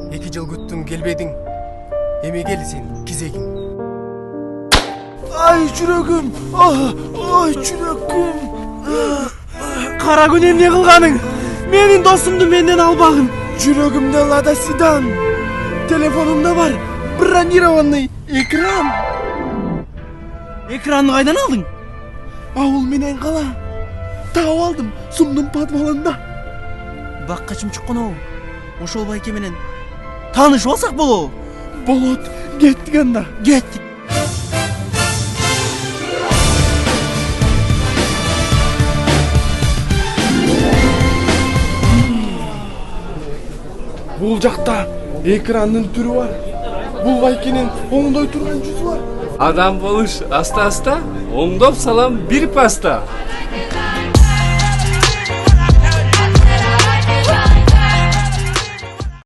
2 жыл күттүң келбедиң. Эме кел сен кезегиң. Ай жүрөгүм, ай жүрөгүм. Кара күн эмне кылганың? Менин досумду менден албагын. Жүрөгүмдө Лада Седан. Телефонумда бар бронированный экран. Экранды кайдан алдың? Ауыл менен кала. Таап алдым сумдун подвалында. Бакка чымчыккан ол. Ошол байке менен таанышып алсак болобу? Болот, кеттик анда. Кеттик. Бул жакта экрандын түрү бар. Бул байкенин оңдой турган жүзү бар. Адам болуш аста-аста, оңдоп салам бир паста.